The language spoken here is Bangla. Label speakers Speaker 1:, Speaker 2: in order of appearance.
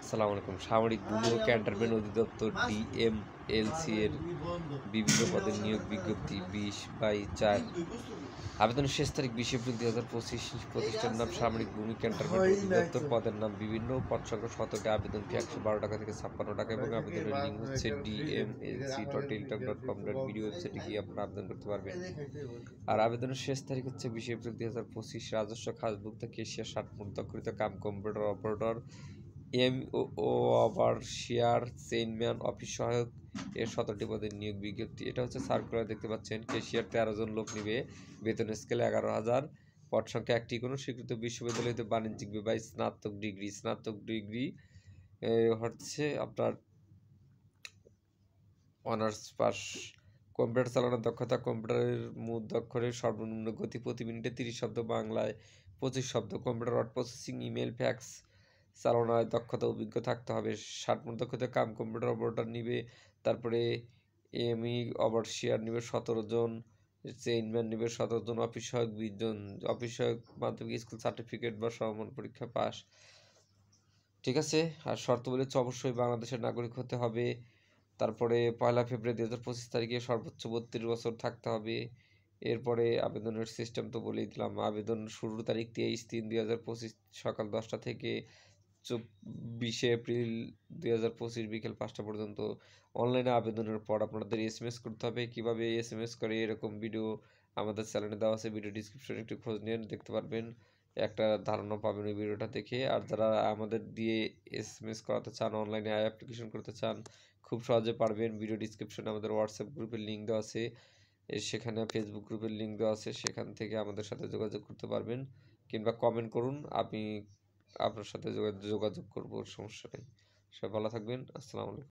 Speaker 1: আসসালামু আলাইকুম। সামরিক ভূমি ও ক্যান্টনমেন্ট অধিদপ্তর ডিএমএলসি এর বিভিন্ন পদের নিয়োগ বিজ্ঞপ্তি 20/4। আবেদনের শেষ তারিখ 20 এপ্রিল 2025। প্রতিষ্ঠানের নাম সামরিক ভূমি ক্যান্টনমেন্ট অধিদপ্তর। পদের নাম বিভিন্ন। পদ সংখ্যা 17টি। আবেদন ফি 112 টাকা থেকে 56 টাকা এবং আবেদনের লিঙ্ক হচ্ছে dmlc.teletalk.com.bd ওয়েবসাইটে গিয়ে আপনারা আবেদন করতে পারবেন। আর আবেদনের শেষ তারিখ হচ্ছে 20 এপ্রিল 2025। রাজস্ব খাসভুক্ত কেশিয়ার 60 মোট দক্ষিত cum computer operator overseer chainman office সহায়ক এর 17টি পদের নিয়োগ বিজ্ঞপ্তি। এটা হচ্ছে সার্কুলার দেখতে পাচ্ছেন। কেশিয়ার 13 জন লোক নিবে, বেতন স্কেল 11,000, পদ সংখ্যা একটি। কোনো স্বীকৃত বিশ্ববিদ্যালয় হতে বাণিজ্যিক বিভাগ স্নাতক ডিগ্রি হচ্ছে আপনার অনার্স পাস। কম্পিউটার চালানোর দক্ষতা, কম্পিউটারের মুদ্রাক্ষরের সর্বনিম্ন গতি প্রতি মিনিটে 30 শব্দ, বাংলায় 25 শব্দ। Computer word processing, email, fax চালানোর দক্ষতা অভিজ্ঞ থাকতে হবে। 60 মোট দক্ষতা কাম কম্পিউটার অপারেটর নিবে। তারপরে এমই ওভারসিয়ার নিবে 17 জন, চেইনম্যান নিবে 17 জন, অফিস সহায়ক 20 জন। অফিস সহায়ক মাধ্যমিক স্কুল সার্টিফিকেট বা সমমান পরীক্ষা পাস। ঠিক আছে। আর শর্ত বলেছে অবশ্যই বাংলাদেশের নাগরিক হতে হবে। তারপরে 1 ফেব্রুয়ারি 2025 তারিখে সর্বোচ্চ 32 বছর থাকতে হবে। এরপরে আবেদনের সিস্টেম তো বলেই দিলাম। আবেদন শুরুর তারিখ 23/3/2025 সকাল 10টা থেকে 24 এপ্রিল 2025 বিকেল 5টা পর্যন্ত। অনলাইনে আবেদনের পর আপনাদের SMS করতে হবে। কীভাবে SMS করে এরকম ভিডিও আমাদের চ্যানেলে দেওয়া আছে, ভিডিও ডিসক্রিপশনে একটু খোঁজ নিয়ে দেখতে পারবেন, একটা ধারণা পাবেন ওই ভিডিওটা দেখে। আর যারা আমাদের দিয়ে SMS করাতে চান, অনলাইনে অ্যাপ্লিকেশন করতে চান, খুব সহজে পারবেন। ভিডিও ডিসক্রিপশনে আমাদের হোয়াটসঅ্যাপ গ্রুপের লিঙ্ক দেওয়া আছে, সেখানে ফেসবুক গ্রুপের লিঙ্ক দেওয়া আছে, সেখান থেকে আমাদের সাথে যোগাযোগ করতে পারবেন, কিংবা কমেন্ট করুন, আমি আপনার সাথে যোগাযোগ করবো, সমস্যা নেই। সবাই ভালো থাকবেন। আসসালামু আলাইকুম।